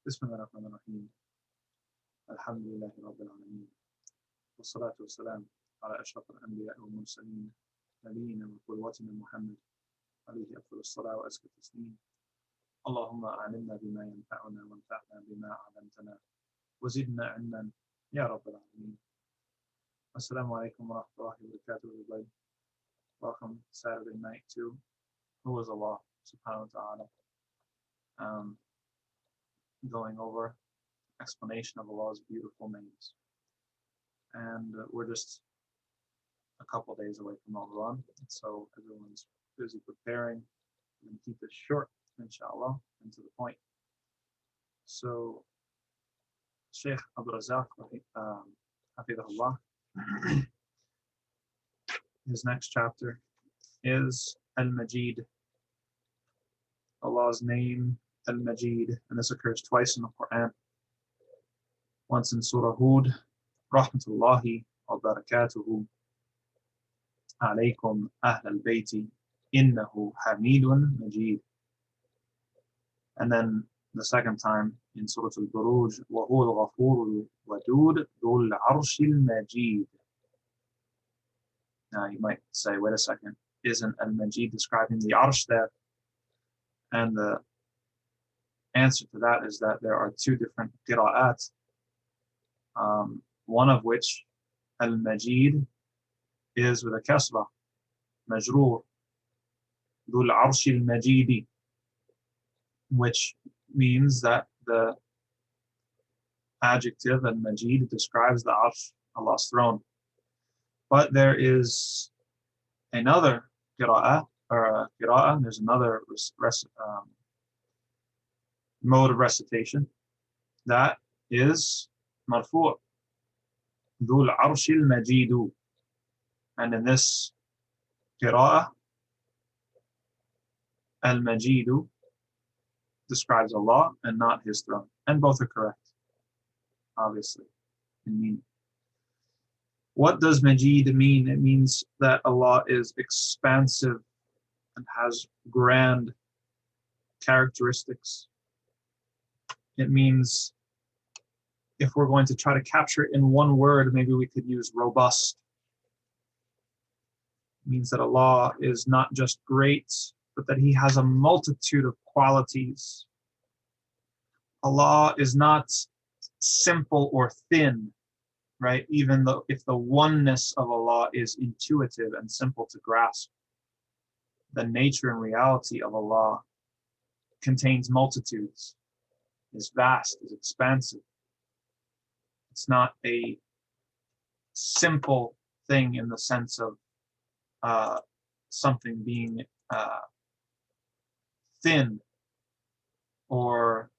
بسم الله الرحمن الرحيم الحمد لله رب العالمين والصلاة والسلام على أشرف الأنبياء والمرسلين نبينا وقدوتنا محمد عليه أفضل الصلاة وأزكى التسليم اللهم أعلمنا بما ينفعنا وانفعنا بما علمتنا وزدنا علما يا رب العالمين. Assalamu alaikum wa rahmatullahi wa barakatuh, everybody. Welcome Saturday night to Who is Allah subhanahu wa ta'ala. Going over explanation of Allah's beautiful names. And we're just a couple days away from Ramadan, so everyone's busy preparing. We're going to keep this short, inshallah, and to the point. So, Shaykh Abdul Razak, Hafidahullah, his next chapter is Al-Majeed, Allah's name, Al-Majeed, and this occurs twice in the Quran. Once in Surah Hud, Rahmatullahi wa barakatuhu alaykum ahl al-bayti innahu hamidun majeed. And then the second time in Surah Al-Buruj, wa huwa al-ghafur al-wadud dhul arsh al-majid. Now you might say, wait a second, isn't Al-Majeed describing the arsh there? And the answer to that is that there are two different qira'at, one of which, Al-Majeed, is with a kasra, majroor, dhul arsh al-majidi, which means that the adjective Al-Majeed describes the arsh, Allah's throne. But there is another qira'ah, there's another mode of recitation that is marfu', dhul arsh al-majidu. And in this qira'ah, al-majidu describes Allah and not his throne. And both are correct, obviously, in meaning. What does Majeed mean? It means that Allah is expansive and has grand characteristics. It means, if we're going to try to capture it in one word, maybe we could use robust. It means that Allah is not just great, but that he has a multitude of qualities. Allah is not simple or thin, right? Even though if the oneness of Allah is intuitive and simple to grasp, the nature and reality of Allah contains multitudes, is vast, is expansive. It's not a simple thing in the sense of something being thin or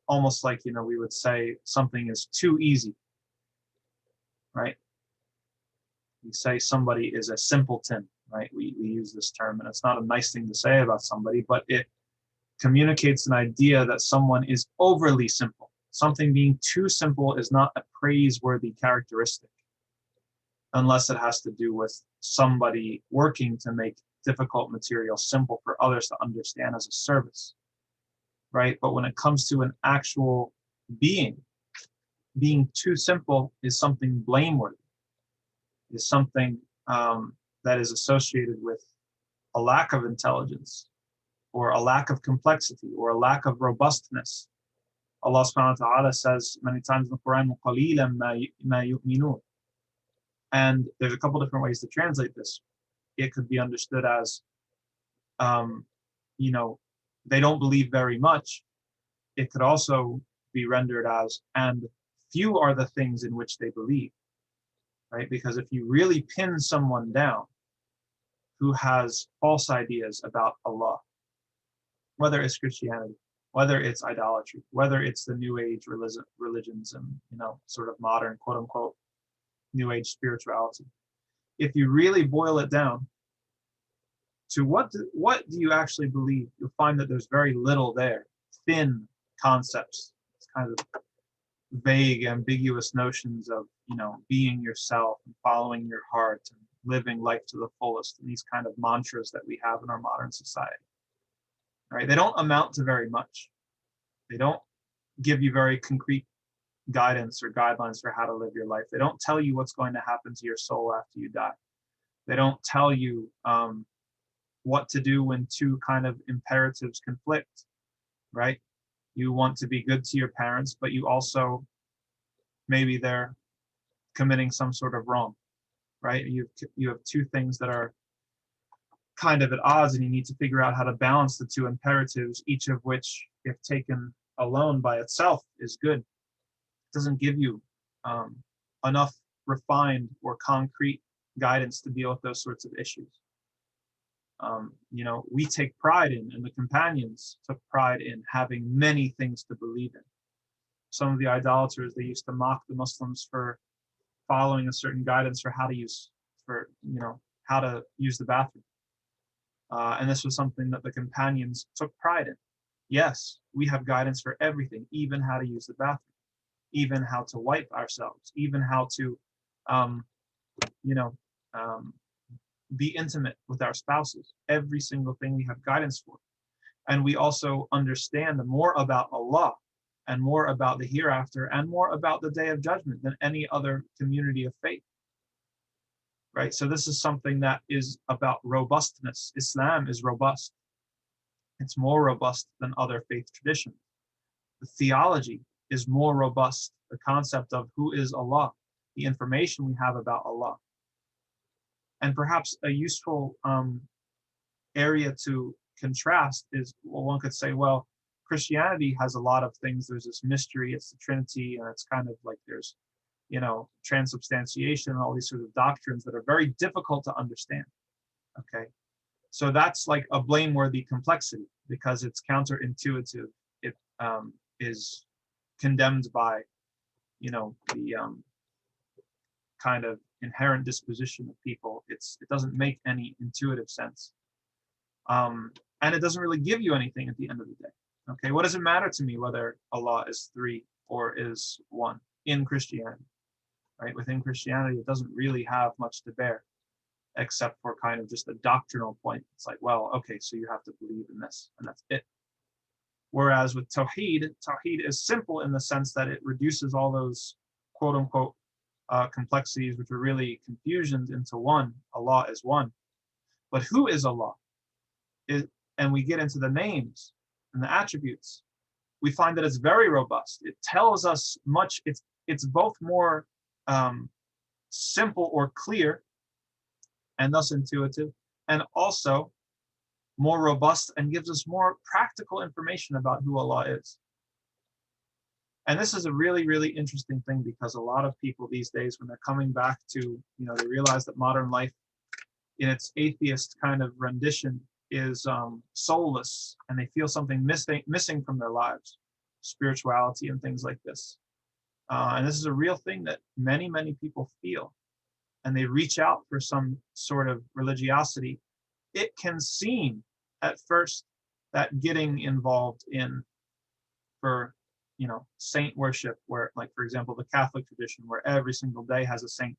almost like, we would say something is too easy, right? We say somebody is a simpleton, right? We use this term, and it's not a nice thing to say about somebody, but it communicates an idea that someone is overly simple. Something being too simple is not a praiseworthy characteristic, unless it has to do with somebody working to make difficult material simple for others to understand as a service, right? But when it comes to an actual being too simple is something blameworthy, is something that is associated with a lack of intelligence, or a lack of complexity, or a lack of robustness. Allah subhanahu wa ta'ala says many times in the Quran, قَلِيلًا مَا يُؤْمِنُونَ. And there's a couple different ways to translate this. It could be understood as, they don't believe very much. It could also be rendered as, and few are the things in which they believe, right? Because if you really pin someone down who has false ideas about Allah, whether it's Christianity, whether it's idolatry, whether it's the New Age religions and, sort of modern, quote unquote, New Age spirituality. If you really boil it down to what do you actually believe, you'll find that there's very little there. Thin concepts, it's kind of vague, ambiguous notions of, being yourself and following your heart and living life to the fullest, and these kind of mantras that we have in our modern society. right? They don't amount to very much. They don't give you very concrete guidance or guidelines for how to live your life. They don't tell you what's going to happen to your soul after you die. They don't tell you what to do when two kind of imperatives conflict, right? You want to be good to your parents, but you also, maybe they're committing some sort of wrong, right? You have two things that are kind of at odds, and you need to figure out how to balance the two imperatives, each of which, if taken alone by itself, is good. It doesn't give you enough refined or concrete guidance to deal with those sorts of issues. We take pride in, and the companions took pride in having many things to believe in. Some of the idolaters, they used to mock the Muslims for following a certain guidance for how to use the bathroom. And this was something that the companions took pride in. Yes, we have guidance for everything, even how to use the bathroom, even how to wipe ourselves, even how to, be intimate with our spouses. Every single thing we have guidance for. And we also understand more about Allah and more about the hereafter and more about the day of judgment than any other community of faith. Right? So this is something that is about robustness. Islam is robust. It's more robust than other faith traditions. The theology is more robust. The concept of who is Allah, the information we have about Allah. And perhaps a useful area to contrast is, well, one could say, well, Christianity has a lot of things. There's this mystery, it's the Trinity, and it's kind of like there's, transubstantiation and all these sort of doctrines that are very difficult to understand. Okay. So that's like a blameworthy complexity because it's counterintuitive. It is condemned by, the kind of inherent disposition of people. It doesn't make any intuitive sense. And it doesn't really give you anything at the end of the day. Okay, what does it matter to me whether Allah is three or is one in Christianity? Right? Within Christianity, it doesn't really have much to bear, except for kind of just a doctrinal point. It's like, well, okay, so you have to believe in this, and that's it. Whereas with Tawheed is simple in the sense that it reduces all those quote unquote complexities, which are really confusions, into one. Allah is one. But who is Allah? And we get into the names and the attributes. We find that it's very robust. It tells us much. It's both more simple or clear and thus intuitive, and also more robust and gives us more practical information about who Allah is. And this is a really, really interesting thing because a lot of people these days, when they're coming back to, they realize that modern life in its atheist kind of rendition is soulless, and they feel something missing from their lives, spirituality and things like this. And this is a real thing that many, many people feel, and they reach out for some sort of religiosity. It can seem at first that getting involved in, for saint worship, where, like, for example, the Catholic tradition, where every single day has a saint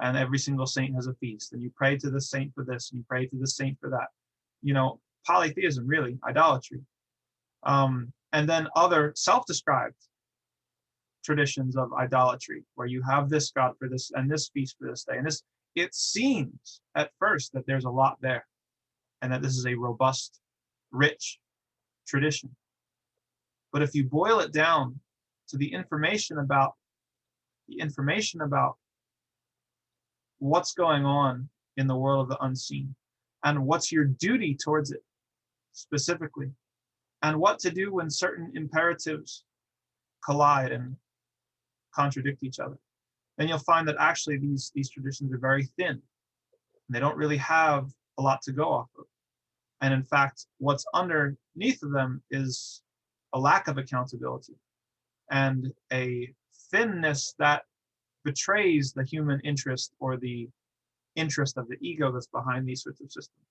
and every single saint has a feast, and you pray to the saint for this and you pray to the saint for that. Polytheism, really, idolatry. And then other self-described traditions of idolatry, where you have this God for this and this feast for this day. And this, it seems at first that there's a lot there and that this is a robust, rich tradition. But if you boil it down to the information about what's going on in the world of the unseen, and what's your duty towards it specifically, and what to do when certain imperatives collide and contradict each other, then you'll find that actually these traditions are very thin, and they don't really have a lot to go off of. And in fact, what's underneath of them is a lack of accountability and a thinness that betrays the human interest or the interest of the ego that's behind these sorts of systems.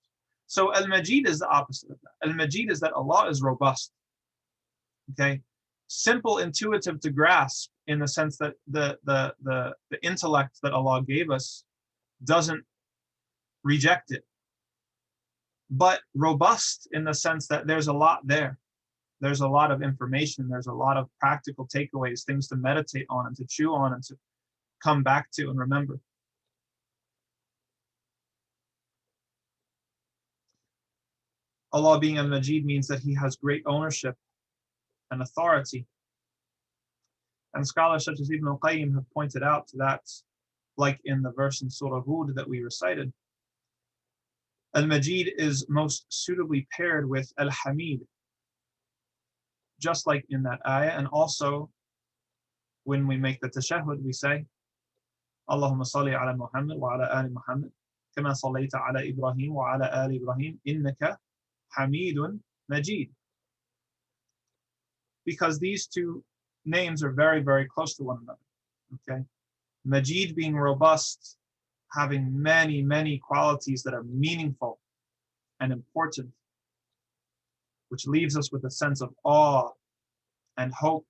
So Al-Majeed is the opposite of that. Al-Majeed is that Allah is robust. Okay, simple, intuitive to grasp, in the sense that the intellect that Allah gave us doesn't reject it. but robust in the sense that there's a lot there. There's a lot of information. There's a lot of practical takeaways, things to meditate on and to chew on and to come back to and remember. Allah being Al-Majeed means that He has great ownership and authority. And scholars such as Ibn al-Qayyim have pointed out that, like in the verse in Surah Hud that we recited, Al-Majeed is most suitably paired with Al-Hamid, just like in that ayah. And also, when we make the tashahhud, we say, Allahumma salli ala Muhammad wa ala ali Muhammad, kama sallaita ala Ibrahim wa ala ali Ibrahim, innaka Hamidun Majid. Because these two names are very, very close to one another. Okay, Majid being robust, having many, many qualities that are meaningful and important, which leaves us with a sense of awe and hope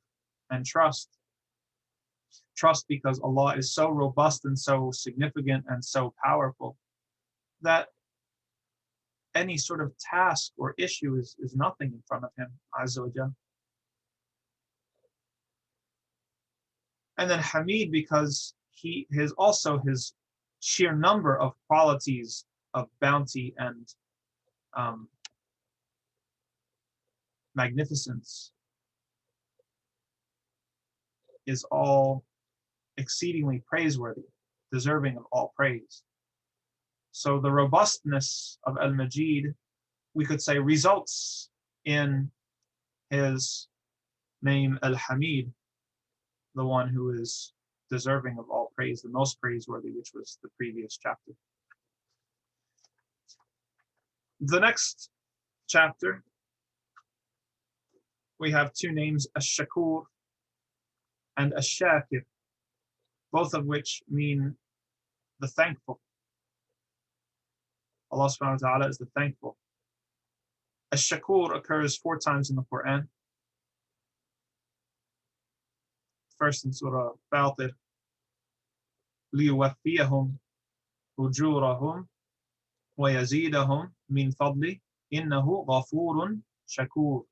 and trust. Trust because Allah is so robust and so significant and so powerful that any sort of task or issue is nothing in front of Him, Azza wa Jal. And then Hamid because his sheer number of qualities of bounty and magnificence is all exceedingly praiseworthy, deserving of all praise. So the robustness of Al-Majeed, we could say, results in His name Al-Hamid, the one who is deserving of all praise, the most praiseworthy, which was the previous chapter. The next chapter, we have two names, Al-Shakoor and Al-Shaakir, both of which mean the thankful. Allah subhanahu wa ta'ala is the thankful. Al-Shakoor occurs 4 times in the Quran. First in Surah Fatir, لِيُوَفِّيَهُمْ أُجُورَهُمْ وَيَزِيدَهُمْ مِنْ فَضْلِهِ إِنَّهُ غَفُورٌ شَكُورٌ.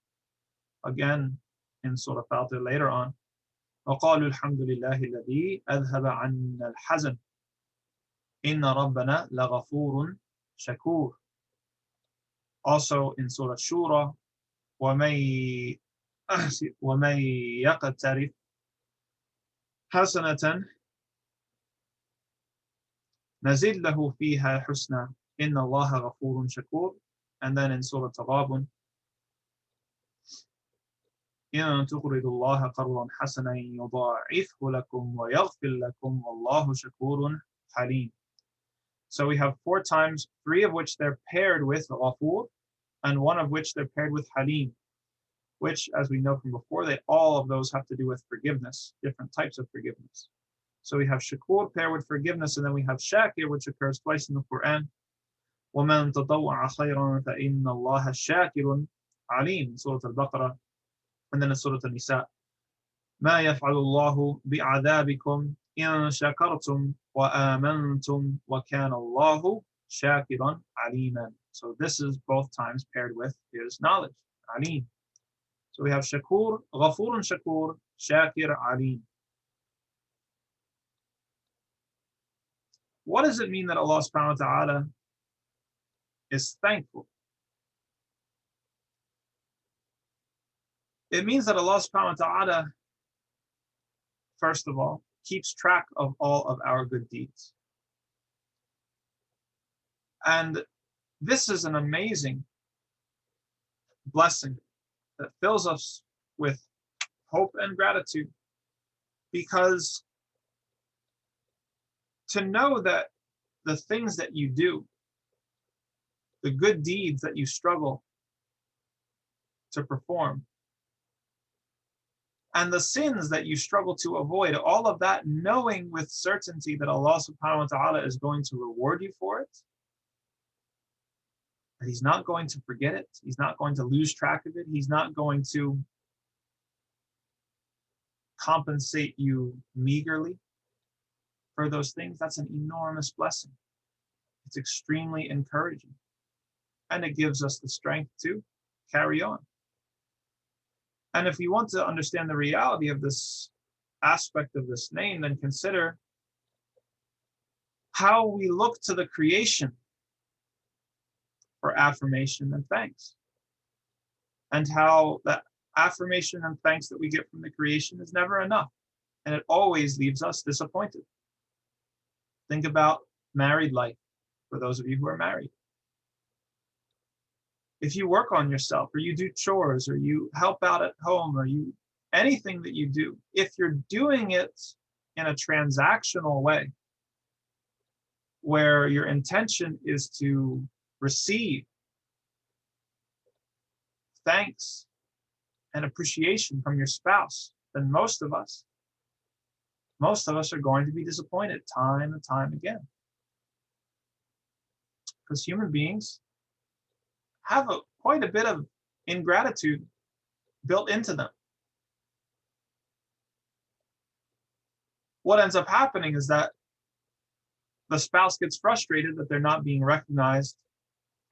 Again in Surah Fatir later on, وَقَالُوا الْحَمْدُ لِلَّهِ الَّذِي أَذْهَبَ عَنَّا الْحَزَنَ إِنَّ رَبَّنَا لَغَفُورٌ شَكُورٌ. Also in Surah Shura, وَمَن يَقْتَرِفْ حَسَنَةً نَزِدْ لَهُ فِيهَا حُسْنًا إِنَّ اللَّهَ غَفُورٌ شَكُورٌ. And then in Surah Taghabun, إِن تُقْرِضُوا اللَّهَ قَرْضًا حَسَنًا يُضَاعِفْهُ لَكُمْ وَيَغْفِرْ لَكُمْ وَاللَّهُ شَكُورٌ حَلِيمٌ. So we have 4 times, 3 of which they're paired with Ghafur, and 1 of which they're paired with Halim, which, as we know from before, all of those have to do with forgiveness, different types of forgiveness. So we have Shakur paired with forgiveness, and then we have Shakir, which occurs twice in the Quran. وَمَن تَطَوَّعَ خَيْرًا فَإِنَّ اللَّهَ شَاكِرٌ عَلِيمٌ, Surah Al-Baqarah, and then in Surah An-Nisa, مَا يَفْعَلُ اللَّهُ بِعَذَابِكُمْ إِن شَكَرْتُمْ وَآمَنْتُمْ وَكَانَ اللَّهُ شَاكِرًا عَلِيمًا. So this is both times paired with His knowledge, Alim. So we have Shakur, Ghafurun Shakur, Shakir, Alim. What does it mean that Allah subhanahu wa ta'ala is thankful? It means that Allah subhanahu wa ta'ala, first of all, keeps track of all of our good deeds. And this is an amazing blessing that fills us with hope and gratitude, because to know that the things that you do, the good deeds that you struggle to perform, and the sins that you struggle to avoid, all of that, knowing with certainty that Allah subhanahu wa ta'ala is going to reward you for it, that He's not going to forget it, He's not going to lose track of it, He's not going to compensate you meagerly for those things, that's an enormous blessing. It's extremely encouraging. and it gives us the strength to carry on. And if you want to understand the reality of this aspect of this name, then consider how we look to the creation for affirmation and thanks, and how that affirmation and thanks that we get from the creation is never enough, and it always leaves us disappointed. Think about married life, for those of you who are married. If you work on yourself, or you do chores, or you help out at home, or you anything that you do, if you're doing it in a transactional way, where your intention is to receive thanks and appreciation from your spouse, then most of us are going to be disappointed time and time again. Because human beings have quite a bit of ingratitude built into them. What ends up happening is that the spouse gets frustrated that they're not being recognized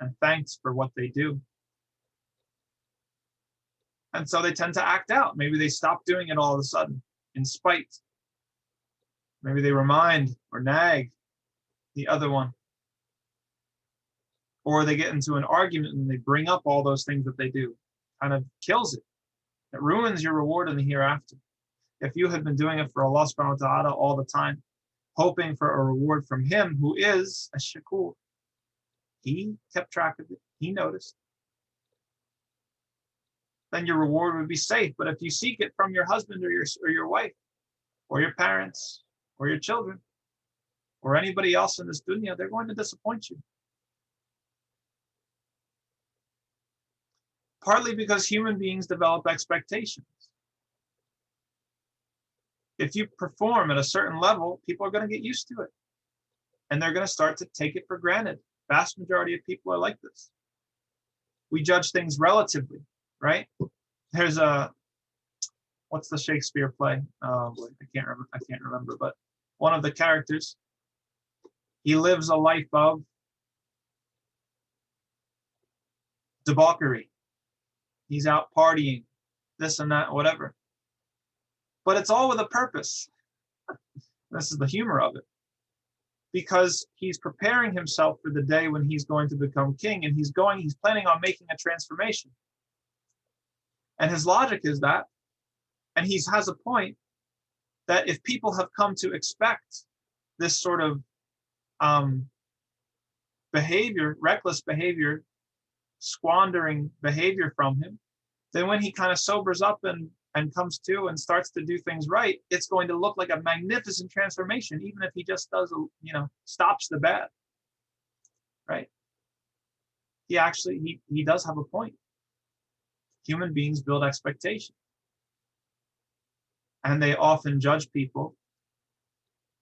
and thanked for what they do. And so they tend to act out. Maybe they stop doing it all of a sudden in spite. Maybe they remind or nag the other one. Or they get into an argument and they bring up all those things that they do. Kind of kills it. It ruins your reward in the hereafter. If you had been doing it for Allah subhanahu wa ta'ala all the time, hoping for a reward from Him who is Al-Shakoor, He kept track of it, He noticed, then your reward would be safe. But if you seek it from your husband or your wife, or your parents, or your children, or anybody else in this dunya, they're going to disappoint you. Partly because human beings develop expectations. If you perform at a certain level, people are going to get used to it. And they're going to start to take it for granted. Vast majority of people are like this. We judge things relatively, right? There's what's the Shakespeare play? I can't remember, but one of the characters, he lives a life of debauchery. He's out partying, this and that, whatever. But it's all with a purpose. This is the humor of it. Because he's preparing himself for the day when he's going to become king, and he's planning on making a transformation. And his logic is that, and he has a point, that if people have come to expect this sort of behavior, reckless behavior, squandering behavior from him, then when he kind of sobers up and comes to and starts to do things right, it's going to look like a magnificent transformation, even if he just does, stops the bad, right? He does have a point. Human beings build expectations, and they often judge people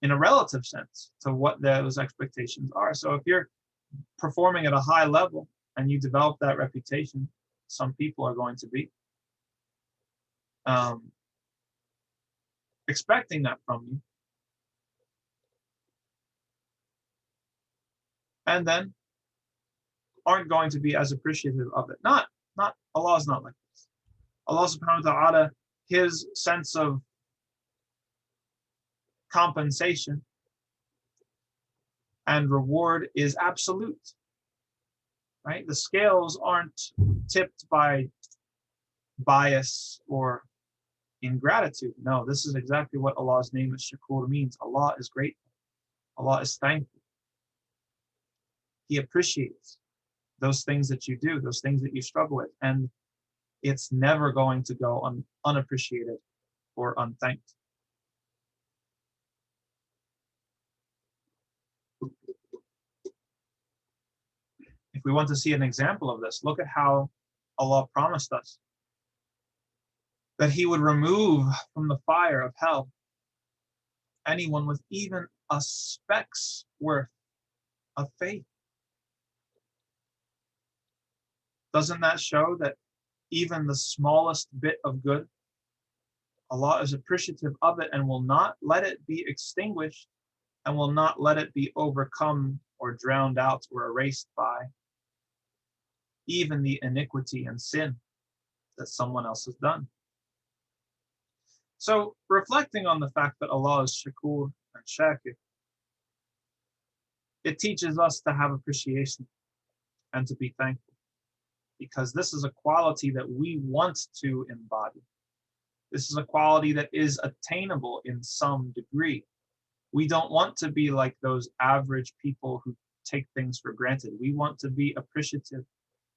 in a relative sense to what those expectations are. So if you're performing at a high level and you develop that reputation, some people are going to be expecting that from you, and then aren't going to be as appreciative of it. Not Allah is not like this. Allah subhanahu wa ta'ala, His sense of compensation and reward is absolute, right? The scales aren't tipped by bias or ingratitude. No, this is exactly what Allah's name Al-Shakoor means. Allah is grateful. Allah is thankful. He appreciates those things that you do, those things that you struggle with, and it's never going to go unappreciated or unthanked. If we want to see an example of this, look at how Allah promised us that He would remove from the fire of hell anyone with even a speck's worth of faith. Doesn't that show that even the smallest bit of good, Allah is appreciative of it and will not let it be extinguished, and will not let it be overcome or drowned out or erased by even the iniquity and sin that someone else has done. So, reflecting on the fact that Allah is Shakoor and Shaakir, it teaches us to have appreciation and to be thankful, because this is a quality that we want to embody. This is a quality that is attainable in some degree. We don't want to be like those average people who take things for granted. We want to be appreciative.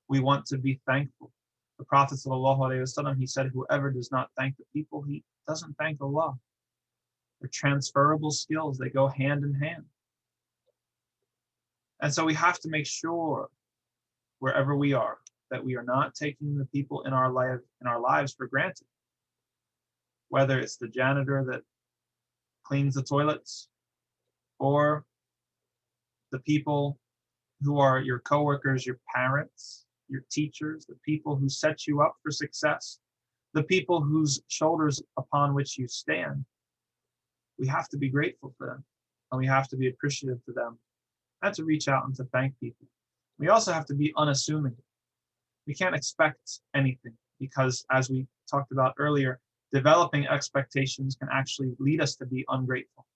We want to be thankful. The Prophet ﷺ, he said, whoever does not thank the people, he doesn't thank Allah. They're transferable skills. They go hand in hand. And so we have to make sure, wherever we are, that we are not taking the people in our lives for granted. Whether it's the janitor that cleans the toilets, or the people who are your coworkers, your parents, your teachers, the people who set you up for success, the people whose shoulders upon which you stand. We have to be grateful for them, and we have to be appreciative to them, and to reach out and to thank people. We also have to be unassuming. We can't expect anything, because as we talked about earlier, developing expectations can actually lead us to be ungrateful.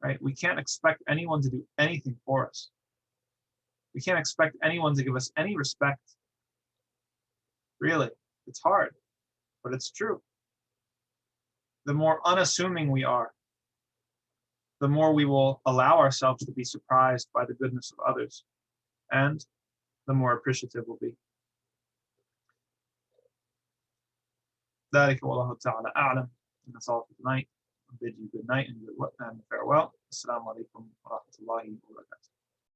Right? We can't expect anyone to do anything for us. We can't expect anyone to give us any respect. Really, it's hard, but it's true. The more unassuming we are, the more we will allow ourselves to be surprised by the goodness of others, and the more appreciative we'll be. ذلك والله تعالى أعلم. And that's all for tonight. I bid you good night and farewell. Assalamu alaikum wa rahmatullahi wa barakatuh.